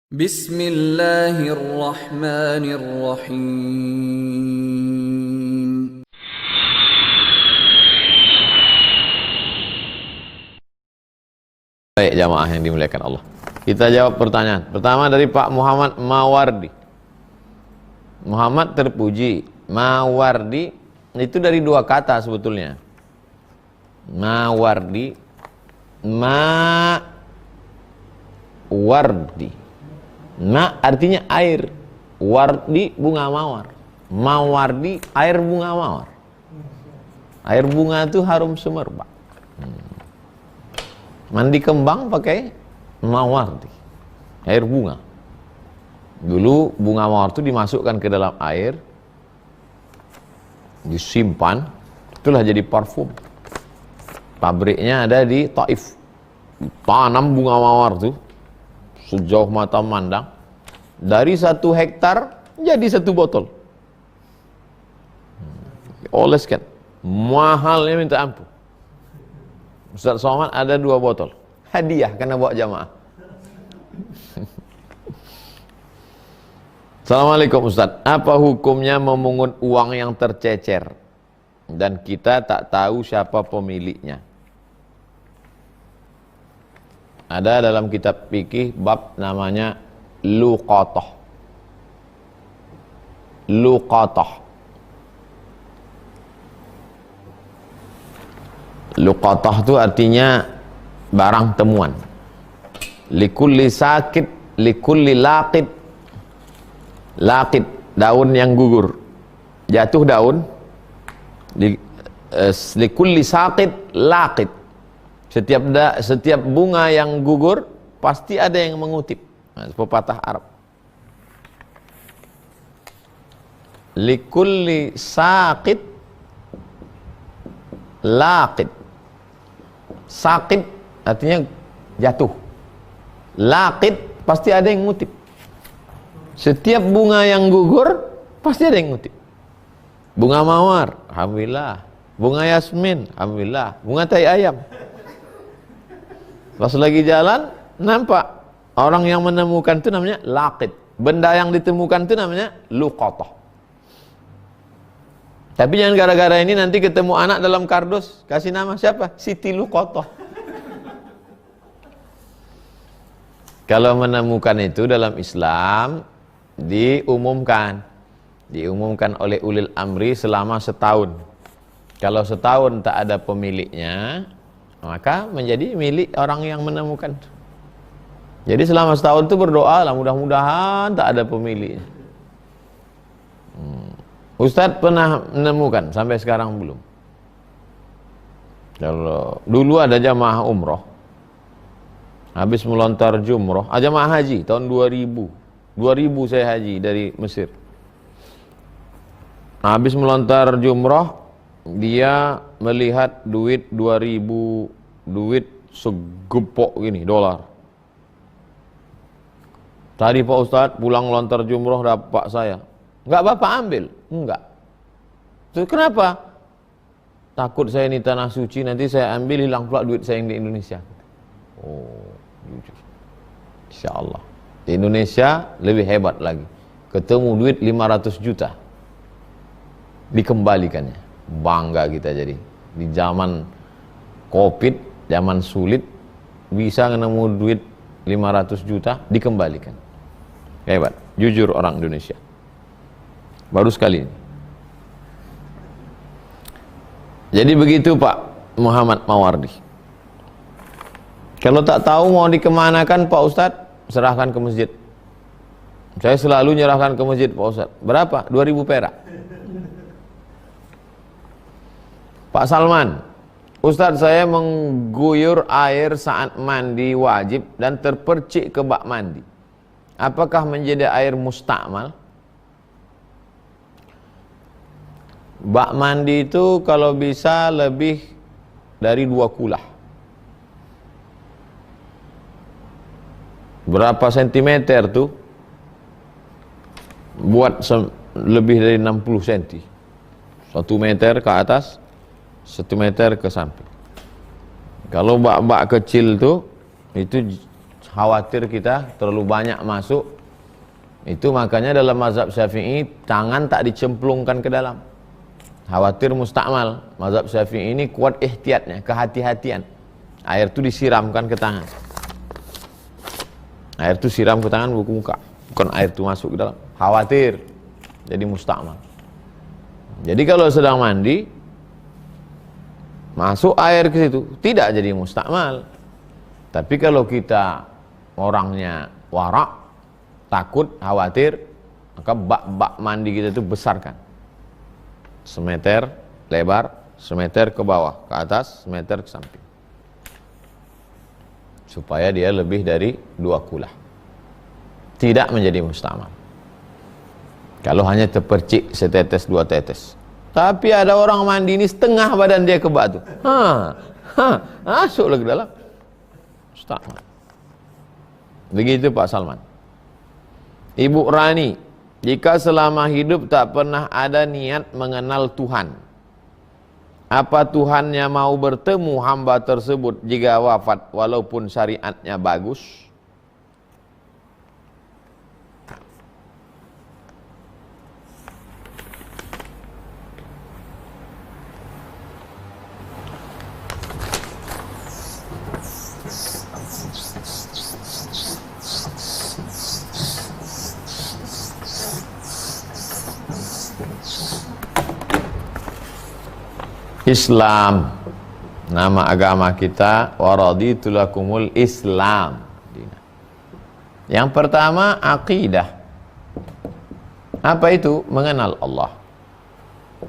Bismillahirrahmanirrahim. Baik jamaah yang dimuliakan Allah, kita jawab pertanyaan pertama dari Pak Muhammad Mawardi. Muhammad terpuji, Mawardi itu dari dua kata sebetulnya. Mawardi, Mawardi. Ma artinya air, wardi bunga mawar. Mawardi air bunga mawar. Air bunga itu harum semerbak. Mandi kembang pakai mawardi, air bunga. Dulu bunga mawar itu dimasukkan ke dalam air, disimpan, itulah jadi parfum. Pabriknya ada di Taif. Tanam bunga mawar itu sejauh mata memandang, dari 1 hektar jadi 1 botol. Oleskan, mahalnya minta ampun. Ustaz Somad ada 2 botol hadiah karena bawa jamaah. Assalamualaikum Ustaz, apa hukumnya memungut uang yang tercecer dan kita tak tahu siapa pemiliknya? Ada dalam kitab fikih bab namanya luqatah. Luqatah. Luqatah itu artinya barang temuan. Likulli sakit, likulli laqid. Laqid, daun yang gugur. Jatuh daun. Likulli sakit, laqid. Setiap bunga yang gugur pasti ada yang mengutip. Nah, pepatah Arab. Likulli sakit, laqid. Sakit artinya jatuh. Laqid pasti ada yang ngutip. Setiap bunga yang gugur pasti ada yang ngutip. Bunga mawar, alhamdulillah. Bunga yasmin, alhamdulillah. Bunga tai ayam. Pas lagi jalan nampak orang yang menemukan itu namanya laqid. Benda yang ditemukan itu namanya luqatah. Tapi jangan gara-gara ini nanti ketemu anak dalam kardus, kasih nama siapa? Siti Luqatah. Kalau menemukan itu dalam Islam diumumkan oleh ulil amri selama setahun. Kalau setahun tak ada pemiliknya, maka menjadi milik orang yang menemukan. Jadi selama setahun itu berdoa lah, mudah-mudahan tak ada pemiliknya. Ustadz pernah menemukan, sampai sekarang belum. Kalau dulu ada jamaah umroh, habis melontar jumroh, jamaah haji tahun 2000 saya haji dari Mesir. Habis melontar jumroh, dia melihat duit 2000, duit segepok gini, dolar. Tadi Pak Ustadz pulang melontar jumroh dapat saya. Enggak Bapak ambil? Enggak. Terus kenapa? Takut saya ini tanah suci, nanti saya ambil hilang pula duit saya yang di Indonesia. Oh, jujur. Insya Allah. Di Indonesia lebih hebat lagi. Ketemu duit 500 juta. Dikembalikannya. Bangga kita jadi. Di zaman Covid, zaman sulit, bisa nemu duit 500 juta, dikembalikan. Hebat. Jujur orang Indonesia. Baru sekali ini. Jadi begitu Pak Muhammad Mawardi. Kalau tak tahu mau dikemanakan Pak Ustadz, serahkan ke masjid. Saya selalu nyerahkan ke masjid Pak Ustadz. Berapa? 2000 perak. Pak Salman, Ustadz saya mengguyur air saat mandi wajib dan terpercik ke bak mandi. Apakah menjadi air mustakmal? Bak mandi itu kalau bisa lebih dari 2 kulah. Berapa sentimeter tuh? Buat lebih dari 60 cm. 1 meter ke atas, 1 meter ke samping. Kalau bak-bak kecil tuh itu khawatir kita terlalu banyak masuk. Itu makanya dalam mazhab Syafi'i tangan tak dicemplungkan ke dalam. Khawatir mustakmal. Mazhab Syafi'i ini kuat ihtiyatnya, kehati-hatian. Air itu disiramkan ke tangan. Air itu siram ke tangan, buku muka. Bukan air itu masuk ke dalam. Khawatir jadi mustakmal. Jadi kalau sedang mandi, masuk air ke situ, tidak jadi mustakmal. Tapi kalau kita orangnya warak, takut, khawatir, maka bak-bak mandi kita itu besarkan. Semeter lebar, semeter ke bawah, ke atas, semeter ke samping. Supaya dia lebih dari 2 kulah. Tidak menjadi mustakmal. Kalau hanya terpercik setetes 2 tetes. Tapi ada orang mandi ini setengah badan dia ke bak tu. Masuk lagi dalam. Mustakmal. Begitu Pak Salman. Ibu Rani, jika selama hidup tak pernah ada niat mengenal Tuhan, apa Tuhannya mau bertemu hamba tersebut jika wafat walaupun syariatnya bagus? Islam, nama agama kita, waraditu lakumul Islam. Yang pertama akidah. Apa itu? Mengenal Allah.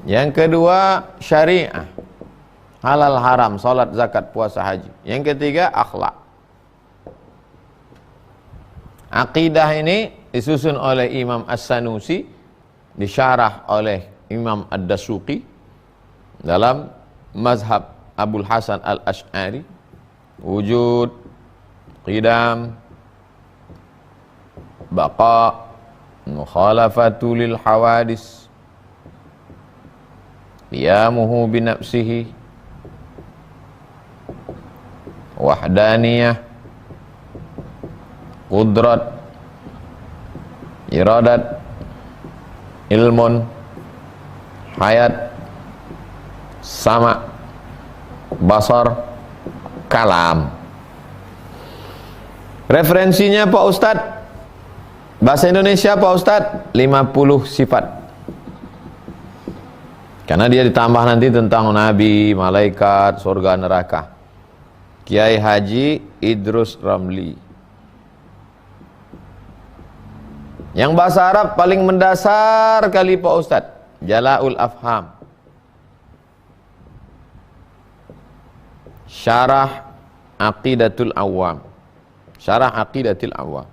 Yang kedua syariah, halal haram, salat, zakat, puasa, haji. Yang ketiga akhlak. Akidah ini disusun oleh Imam As-Sanusi, disyarah oleh Imam Ad-Dasuqi dalam mazhab Abul Hasan Al-Ash'ari. Wujud, qidam, baqa, mukhalafatu lil hawadis, qiyamuhu binafsihi, wahdaniyah, qudrat, iradat, ilmun, hayat, sama, basar, kalam. Referensinya Pak Ustadz, bahasa Indonesia Pak Ustadz, 50 sifat. Karena dia ditambah nanti tentang nabi, malaikat, surga, neraka. Kiai Haji Idrus Ramli. Yang bahasa Arab paling mendasar kali Pak Ustadz, Jala'ul Afham. Syarah Aqidatul Awam. Syarah Aqidatul Awam.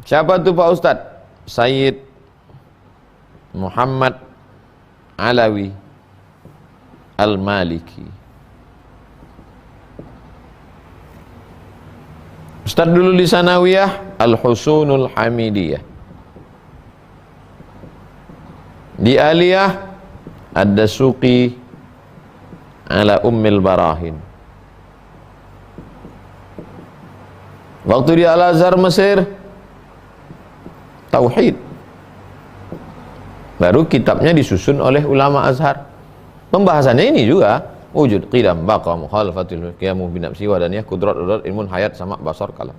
Siapa tu Pak Ustadz? Sayyid Muhammad Alawi Al-Maliki. Ustadz dulu di Sanawiyah Al-Husunul Hamidiyah. Di Aliyah Ad-Dasuqi ala Ummil Barahin. Waktu di Al-Azhar Mesir, Tauhid. Baru kitabnya disusun oleh ulama Azhar. Pembahasannya ini juga wujud, qidam, baqa, mukhalafatul, qiyamu binafsi, wadaniyah, kudrat, ilmun, hayat, sama, basar, kalam.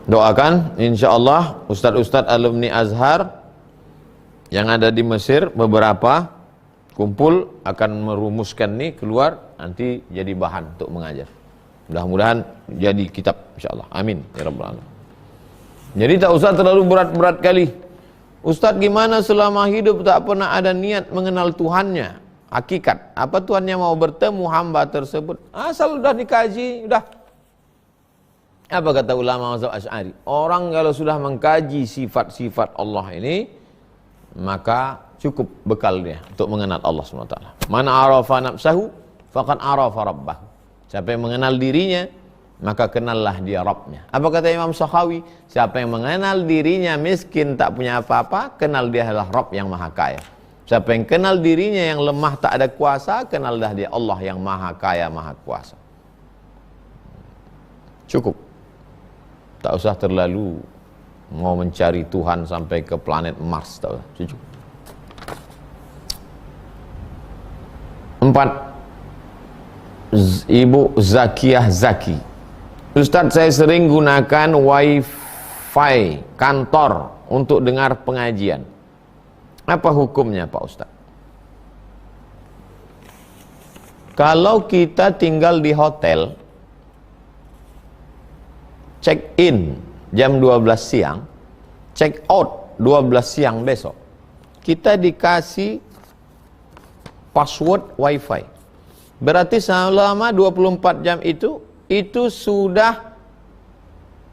Doakan insyaallah ustadz-ustadz alumni Azhar yang ada di Mesir beberapa kumpul akan merumuskan ini keluar, nanti jadi bahan untuk mengajar. Mudah-mudahan jadi kitab insyaallah. Amin ya rabbal alamin. Jadi tak usah terlalu berat-berat kali. Ustadz gimana selama hidup tak pernah ada niat mengenal Tuhannya, hakikat. Apa Tuhannya mau bertemu hamba tersebut? Asal udah dikaji, udah. Apa kata ulama mazhab Asy'ari? Orang kalau sudah mengkaji sifat-sifat Allah ini, maka cukup bekal dia untuk mengenal Allah SWT. Man arafa nafsahu faqad arafa rabbahu. Siapa yang mengenal dirinya, maka kenallah dia Rabbnya. Apa kata Imam Sakhawi? Siapa yang mengenal dirinya miskin tak punya apa-apa, kenal dia adalah Rabb yang maha kaya. Siapa yang kenal dirinya yang lemah tak ada kuasa, kenallah dia Allah yang maha kaya, maha kuasa. Cukup. Tak usah terlalu mau mencari Tuhan sampai ke planet Mars, tak usah. Cukup. 4. Ibu Zakiyah Zaki. Ustadz, saya sering gunakan wifi kantor untuk dengar pengajian. Apa hukumnya Pak Ustadz? Kalau kita tinggal di hotel, check in jam 12 siang, check out 12 siang besok, kita dikasih password wifi. Berarti selama 24 jam itu sudah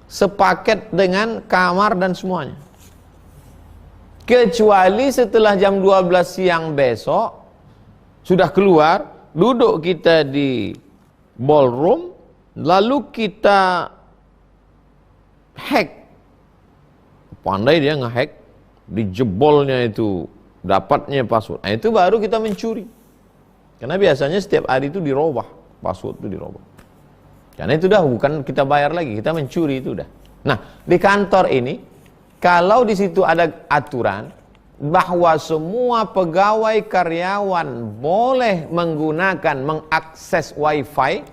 sepaket dengan kamar dan semuanya. Kecuali setelah jam 12 siang besok sudah keluar, duduk kita di ballroom, lalu kita hack. Pandai dia ngehack, dijebolnya itu, dapatnya password. Nah, itu baru kita mencuri. Karena biasanya setiap hari itu dirubah, password itu dirubah. Karena itu dah bukan kita bayar lagi, kita mencuri itu dah. Nah, di kantor ini, kalau di situ ada aturan bahwa semua pegawai karyawan boleh mengakses wifi,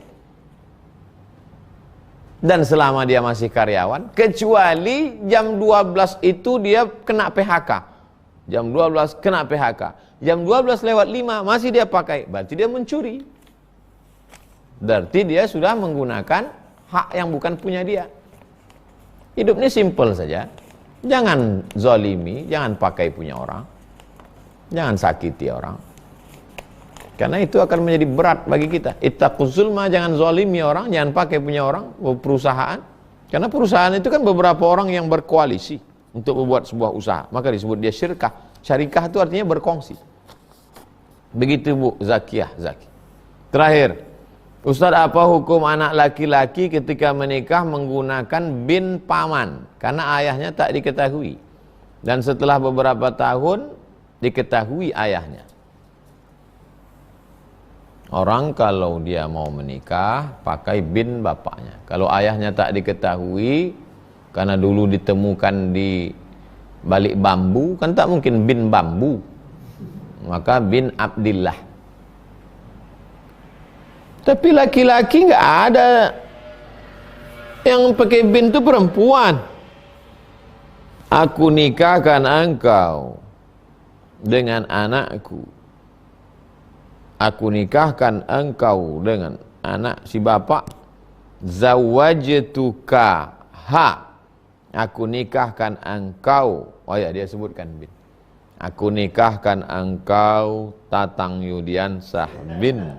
dan selama dia masih karyawan, kecuali jam 12 itu dia kena PHK. Jam 12 kena PHK. Jam 12:05 masih dia pakai, berarti dia mencuri. Berarti dia sudah menggunakan hak yang bukan punya dia. Hidupnya simple saja. Jangan zalimi, jangan pakai punya orang. Jangan sakiti orang. Karena itu akan menjadi berat bagi kita. Ittaquz zulma, jangan zalimi orang, jangan pakai punya orang, perusahaan. Karena perusahaan itu kan beberapa orang yang berkoalisi untuk membuat sebuah usaha. Maka disebut dia syirkah. Syarikah itu artinya berkongsi. Begitu Bu Zakiyah Zaki. Terakhir, Ustaz, apa hukum anak laki-laki ketika menikah menggunakan bin paman karena ayahnya tak diketahui, dan setelah beberapa tahun diketahui ayahnya? Orang kalau dia mau menikah pakai bin bapaknya. Kalau ayahnya tak diketahui karena dulu ditemukan di balik bambu, kan tak mungkin bin bambu, maka bin Abdillah. Tapi laki-laki nggak ada yang pakai bin, itu perempuan. Aku nikahkan engkau dengan anakku, aku nikahkan engkau dengan anak si bapak. Zawajtuka ha, aku nikahkan engkau. Oh ya, dia sebutkan bin. Aku nikahkan engkau Tatang Yudiansah bin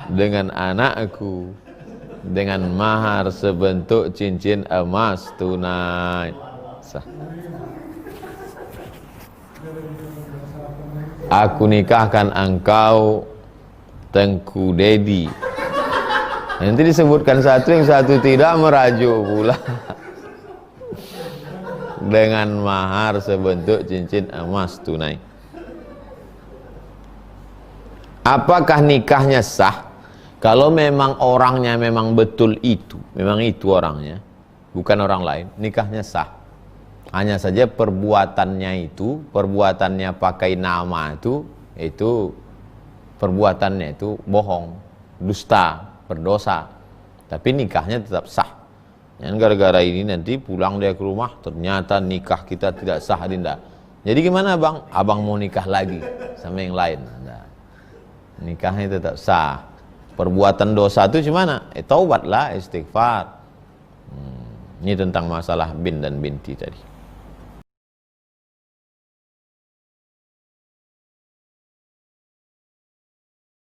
dengan anakku dengan mahar sebentuk cincin emas tunai sah. Aku nikahkan engkau Tengku Dedi. Nanti disebutkan satu, yang satu tidak, merajuk pula. Dengan mahar sebentuk cincin emas tunai. Apakah nikahnya sah? Kalau memang orangnya memang betul itu, memang itu orangnya, bukan orang lain, nikahnya sah. Hanya saja perbuatannya itu, perbuatannya pakai nama itu perbuatannya itu bohong, dusta, berdosa. Tapi nikahnya tetap sah. Yang gara-gara ini nanti pulang dia ke rumah, ternyata nikah kita tidak sah, Dinda. Jadi gimana bang? Abang mau nikah lagi sama yang lain. Nah, nikahnya tetap sah. Perbuatan dosa itu gimana? Taubatlah, istighfar. Ini tentang masalah bin dan binti tadi.